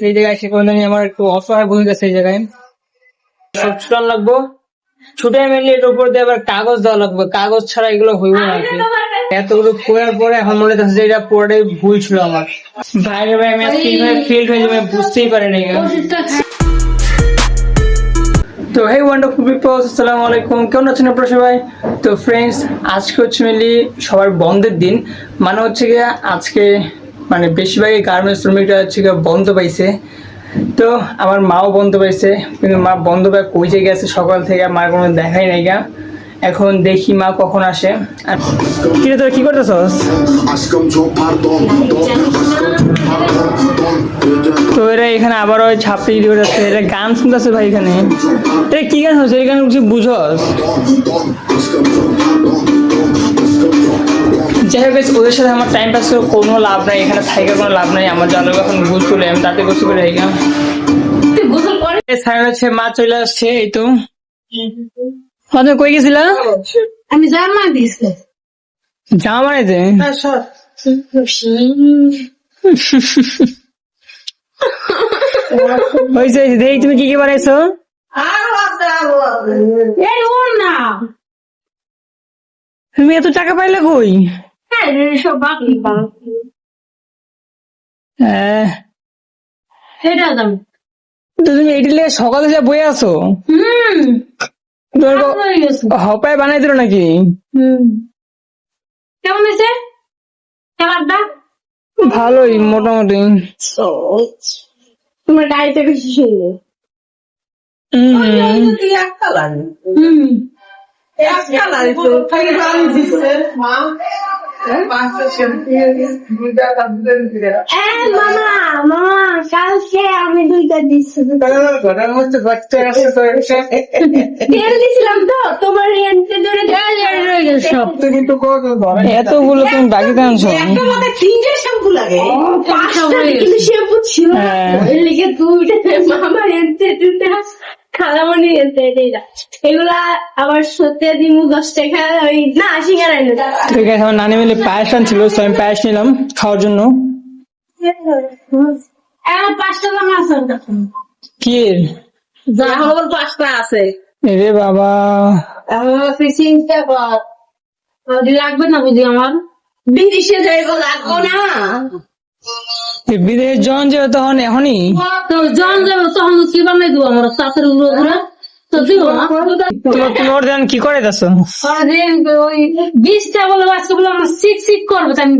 এই জায়গায় এসে কোন আমার একটু অসহায় বোঝা গেছে। এই জায়গায় সব ছুটান লাগবো, ছুটে মেনলি এর উপর দিয়ে আবার কাগজ দেওয়া লাগবে, কাগজ ছাড়া এগুলো হইব না আর কি। এতগুলো করার পরে এখন মনে হচ্ছে যে এটা পুরোটাই ভুল ছিল আমার। বাইরে ভাই আমি আজকে এইভাবে ফেল হয়ে যাবে বুঝতেই পারিনি। তো হে ওয়ান্ডারফুল পিপল, আসসালামু আলাইকুম, কেমন আছেন আপনারা সবাই? তো ফ্রেন্ডস, আজকে হচ্ছে মেনলি সবার বন্ধের দিন, মানে হচ্ছে গিয়ে আজকে মানে বেশিরভাগই গার্মেন্টস শ্রমিকরা হচ্ছে গিয়ে বন্ধ পাইছে। তো আমার মাও বন্ধ পাইছে, কিন্তু মা বন্ধ পায় কই যে গেছে সকাল থেকে, মার কোনো দেখাই নাই গা। এখন দেখি মা কখন আসে। আর কিরে তোরা কি করতেছস? তো এরা এখানে আবার ওই ছাপড়ি দিয়ে যাচ্ছে, এরা গান শুনতেছে ভাই এখানে। এটা কি গান হচ্ছে? এই গান কিছু বুঝস? যাই হোক ওদের সাথে আমার টাইম পাস করে কোনো লাভ নাই, এখানে থাইকা কোনো লাভ নাই। আমার জানো এখন গোসল চলে, আমি তাতে গোসল করে থাকি। স্যার হচ্ছে মা চলে আসছে। এই তো তুমি কই গেছিলা? আমি জামা দিছি। জামা বানাইতে? হয়েছে দেখি তুমি কি কি বানাইছো? তুমি এত টাকা পাইলে কই? তুমি এইটি লেগে সকালে যা বয়ে আছো, হপায় বানাই দিল নাকি? কেমন হয়েছে খেলাটা? ভালোই মোটামুটি। তোমার গাড়িতে বেশি সুন্দর। কালকে আমি দুইটা দিচ্ছিলাম তো তোমার এতগুলো তুমি বাকি আনছো? শ্যাম্পু লাগে কিন্তু শ্যাম্পু ছিল মামা খালামণি এগুলা আবার সত্যি দিমু 10 টাকা ওই না সিঙ্গারা। ঠিক আছে, আমার নানি মিলে পায়েস আনছিল, আমি পায়েস নিলাম খাওয়ার জন্য। 5টা জামা আছে কি জামা 5টা আছে রে বাবা? লাগবে না বুঝি আমার বিদেশে যাইব লাগবো না। বিদেশ জন যাবে তখন এখনই তো জন যাবে তখন কি বানাই দেবো আমার চাষের উড়ো তো দিব না। তোমার ধান কি করে যাচ্ছ? ওই 20টা বলে আজকে বলে আমার শিক শিক করবো আমি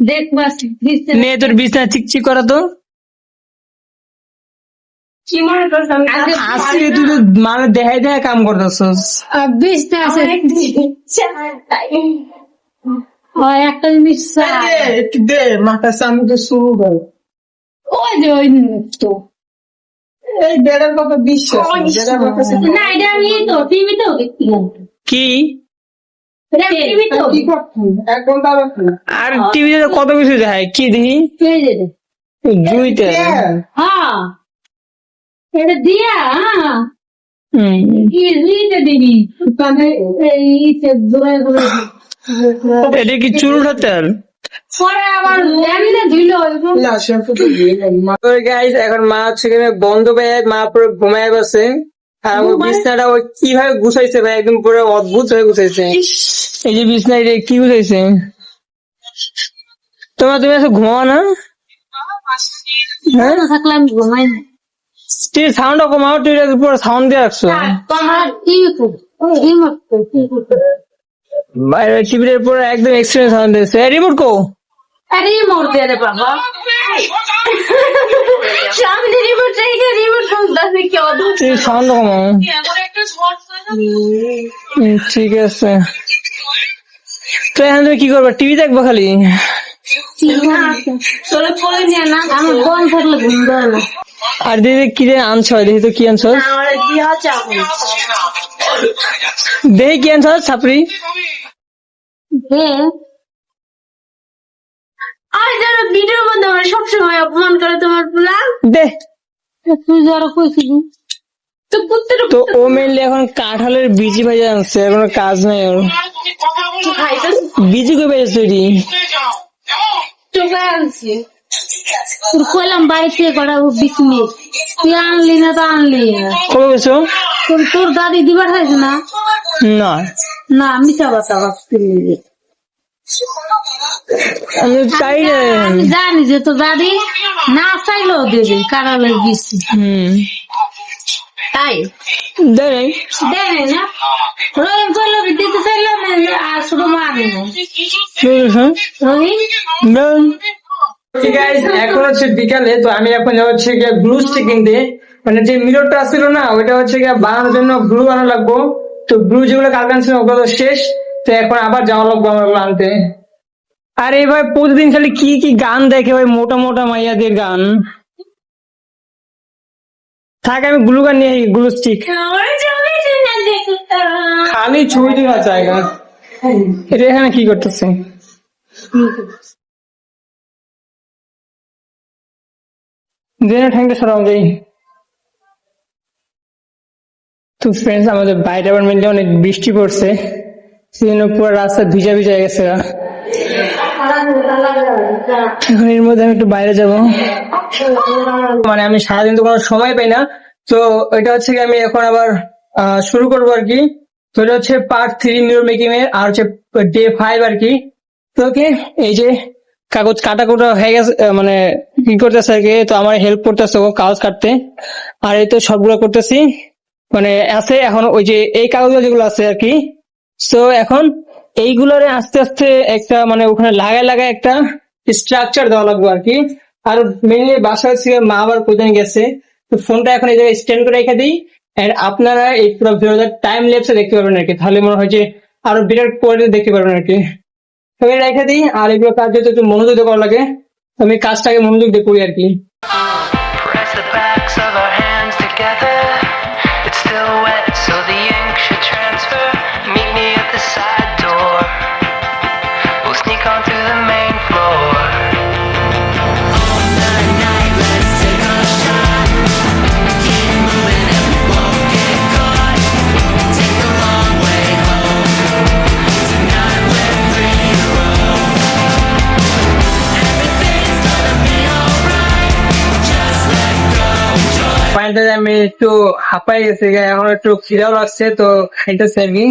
দেখবো মেয়ে তোর বিছনা চিকচিক করা তো কি মনে করছো? আজকে তুই তো মানে দেখাই দেখায় কাম করতেছস। 20টা আছে একটা জিনিস একটু দে মাথা সামনে শুরু করে ওই যে ওই তো এই বেড়ার কথা বিশ্বাস না এটা আমি তো টিভিতেও দেখছিলাম। কি টিভিতেও কি করছি 1 ঘন্টা রাখি আর টিভিতে কত কিছু দেখায়, কি দেখি? জুইতে হ্যাঁ এটা দিয়া দিবি এটা কি চুল উঠাতেন? পরে আবার ধুইল না শ্যাম্পু তো দিয়ে গাইস এখন মা হচ্ছে বন্ধ পেয়ে মা পুরো ঘুমায় বসে। আর আমার বিছনাটা ওই কিভাবে গুছাইছে ভাই, একদম পুরো অদ্ভুত হয়ে গুছাইছে। এই যে বিছনা এটা কি গুছাইছে? তুমি আজকে ঘুমাও না? হ্যাঁ থাকলাম ঘুমাই না। সাউন্ড কমাও, তুই পুরো সাউন্ড দিয়ে রাখছো। বাইরে টিভির পুরো একদম এক্সট্রিম সাউন্ড দিয়েছে। রিমোট কো? রিমোট দে রে বাবা, সামনে রিমোট রেখে রিমোট খুঁজতেছে কেউ। তুই সাউন্ড কমাও। ঠিক আছে, তো এখন তুমি কি করবা? টিভি দেখবা খালি? তোরা পরে নিয়ে না, আমার বোন থাকলে ঘুম দেয় না। আর দিদি কি আনছো? দেখি তো কি আনছো, দেখি কি আনছো ছাপড়ি। আর যারা ভিডিওর মধ্যে আমার সবসময় অপমান করে তোমার পুলা দে, তুই যারা কইছিলি তো পুত্র তো ও মেনলি এখন কাঁঠালের বিচি ভাজা আনছে, এখন কাজ নাই ওর। বিচি কই পেয়েছ তুই? চোখে আনছি তোর কইলাম বাড়িতে কটা বিসমিল তুই আনলি না তো আনলি না। কবে গেছো? তোর দাদি দিবার চাইছে না? না না মিশা কথা ভাবছি। আমি চাই না। আমি জানি যে তোর দাদি না চাইলেও দেবে কারালে গেছি তাই দেয় দেয় না। রহিম করলো দিতে চাইলাম আর শুধু মানি না রহিম। ঠিক আছে, এখন হচ্ছে বিকালে, তো আমি এখন হচ্ছে গিয়ে গ্লু স্টিক কিনতে, মানে যে মিররটা ছিল না ওইটা হচ্ছে গিয়ে বানানোর জন্য গ্লু আনা লাগবো। তো গ্লু যেগুলো কালকে ছিল ওগুলো তো শেষ, তো এখন আবার যাওয়া লাগবো আমার ওগুলো আনতে। আর এই ভাই প্রতিদিন খালি কি কি গান দেখে ভাই, মোটা মোটা মাইয়াদের গান। থাক আমি গ্লু গান নিয়ে গ্লু স্টিক খালি ছবি তোলা জায়গা। এটা এখানে কি করতেছে? দেনা ঠ্যাংটা সরাও যাই। তো ফ্রেন্ডস, আমাদের বাইরে আবার মিললে অনেক বৃষ্টি পড়ছে, সেজন্য পুরো রাস্তা ভিজা ভিজা হয়ে গেছে। এখন এর মধ্যে আমি একটু বাইরে যাব, মানে আমি সারাদিন তো কোনো সময় পাই না। তো এটা হচ্ছে কি আমি এখন আবার শুরু করবো আর কি। তো এটা হচ্ছে পার্ট 3 মিরর মেকিং এর, আর হচ্ছে ডে 5 আর কি। তো ওকে, এই যে কাগজ কাটা কুটা হয়ে গেছে, মানে কি করতেছে আর কি, তো আমার হেল্প করতেছে ও কাগজ কাটতে। আর এই তো সবগুলো করতেছি, মানে আছে এখন ওই যে এই কাগজগুলো যেগুলো আছে আর কি। তো এখন এইগুলোরে আস্তে আস্তে একটা মানে ওখানে লাগায় লাগায় একটা স্ট্রাকচার দেওয়া লাগবে আর কি। আর মেনলি বাসায় থেকে মা আবার কোথায় গেছে, তো ফোনটা এখন এই জায়গায় স্ট্যান্ড করে রেখে দিই। এন্ড আপনারা এই পুরো ভিডিওটা টাইম ল্যাপসে দেখতে পারবেন আর কি, তাহলে মনে হয় যে আরো বিরাট করে দেখতে পারবেন আর কি। তো রেখে দিই, আর এগুলো কাজ যেহেতু একটু মনোযোগ দিয়ে করা লাগে, আমি কাজটাকে মনোযোগ দিয়ে করি আর কি। Press the backs of our hands together. It's still wet, so the ink should transfer. Meet me at the side door. We'll sneak on through the main floor. Finally আমি একটু হাঁপাই গেছি, এখন একটু খিদাও লাগছে, তো খাইতেছি আর কি।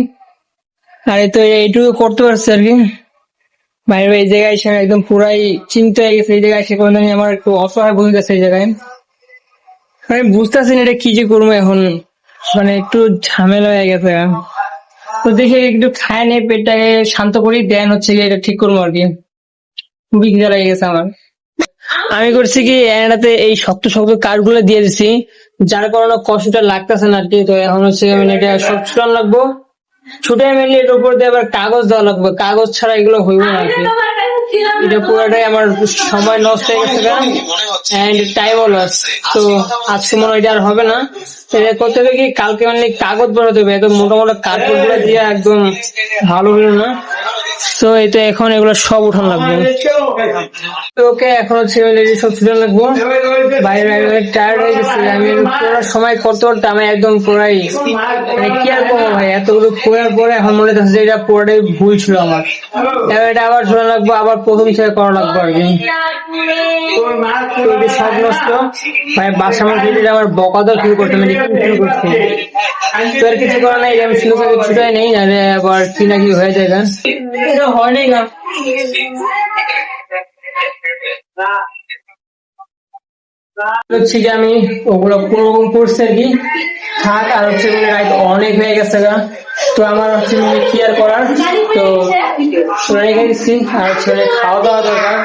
আর এই তো এইটুকু করতে পারছি আর কি। বাইরে এই জায়গায় এসে আমি একদম পুরাই চিন্তা হয়ে গেছে, এই জায়গায় এসে কোনো আমার একটু অসহায় বুঝে গেছে এই জায়গায়। আমি বুঝতেছি না এটা কি যে করবো এখন, মানে একটু ঝামেলা হয়ে গেছে। তো দেখে একটু খায় নিয়ে পেটটাকে শান্ত করি, দেন হচ্ছে গিয়ে এটা ঠিক করবো আর কি। খুবই খিদা লেগে গেছে আমার। আমি করছি কি এটাতে এই শক্ত শক্ত কাঠগুলো দিয়ে দিছি, যার কারণে কষ্টটা লাগতেছে না আর কি। তো এখন হচ্ছে মানে এটা সব ছুটান লাগবো, ছুটে মিলিয়ে এর উপর দিয়ে আবার কাগজ দেওয়া লাগবে, কাগজ ছাড়া এগুলো হইব না আর কি। এটা পুরোটাই আমার সময় নষ্ট হয়ে গেছে এন্ড টাইমও লস। তো আজকে মনে হয় এটা আর হবে না, এটা করতে হবে কি কালকে মানে কাগজ বানাতে হবে, একদম মোটা মোটা কাগজ গুলো দিয়ে একদম ভালো হলো না। তো এটা এখন এগুলো সব উঠান লাগবে। তো ওকে, এখন হচ্ছে সব ছুটে লাগবো, বাইরে টায়ার্ড হয়ে গেছে আমি। পুরো সময় করতে করতে আমি একদম পুরাই মানে কি আর করবো ভাই, এতগুলো করার পরে এখন মনে হচ্ছে যে এটা পুরোটাই ভুল ছিল আমার। এবার এটা আবার ছুটে লাগবো, আবার প্রথম থেকে করা লাগবো আর কি। সব নষ্ট ভাই, বাসা আমার দিদি আমার বকাদর শুরু করতে আমি শুরু করছি। তো আর কিছু করার নাই, আমি শুরু করে ছুটাই নেই, আর আবার কি না কি হয়ে যায়। এটা হয় নাই না, হচ্ছে কি আমি ওগুলো কোনোরকম করছি আর কি। থাক, আর হচ্ছে রাইট অনেক হয়ে গেছে গা, তো আমার হচ্ছে কি আর করার। তো রেখে দিচ্ছি, আর হচ্ছে খাওয়া দাওয়া দরকার।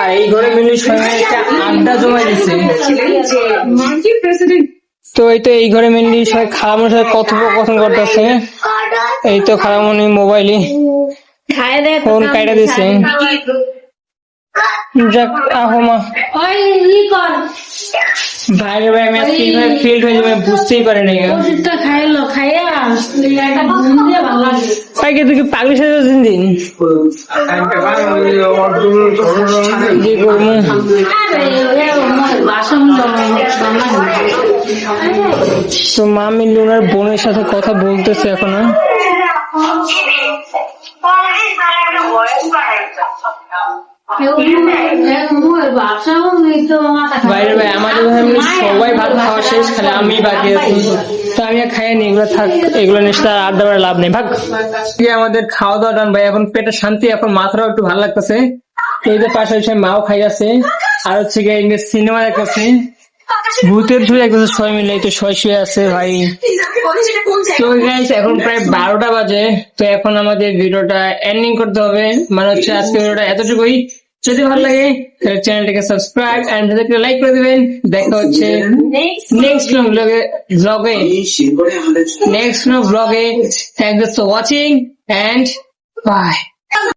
আর এই ঘরে মিলিয়ে সবাই একটা আড্ডা জমাই দিচ্ছে। তো এই তো এই ঘরে মেনলি সবাই খালামনির সাথে কথোপকথন করতেছে। এই তো খালামনি মোবাইলে ফোন কাইটা দিছে। যাক আহমা ভাইরে ভাই, আমি আজকে কিভাবে ফেল হয়ে যাবে বুঝতেই পারি নাই। ওষুধটা খাইলো খাইয়া একটা ঘুম দিয়ে ভালো লাগে। ভাই তুই কি পাগলি সাথে দিন দিন কি করবো। তো মা মিললে ওনার বোনের সাথে কথা বলতেছে এখনো। বাইরে ভাই আমাদের ফ্যামিলি সবাই ভাত খাওয়া শেষ, খালি আমি বাকি আছি। তো আমি আর খাইনি, এগুলো থাক, এগুলো নিশ্চয় আড্ডা বাড়া লাভ নেই, ভাগ। আমাদের খাওয়া দাওয়া ডান ভাই, এখন পেটে শান্তি, এখন মাথাটাও একটু ভালো লাগতেছে। এই যে পাশে মাও খাই আছে, আর হচ্ছে গিয়ে ইংলিশ সিনেমা দেখতেছে, ভূতের ছবি একদম সবাই মিলে তো শুয়ে আছে ভাই। তো গাইস এখন প্রায় 12টা বাজে, তো এখন আমাদের ভিডিওটা এন্ডিং করতে হবে, মানে হচ্ছে আজকে ভিডিওটা এতটুকুই। যদি ভালো লাগে তাহলে চ্যানেলটাকে সাবস্ক্রাইব এন্ড ভিডিওকে লাইক করে দিবেন। দেখা হচ্ছে নেক্সট ব্লগে। Thanks for watching and by.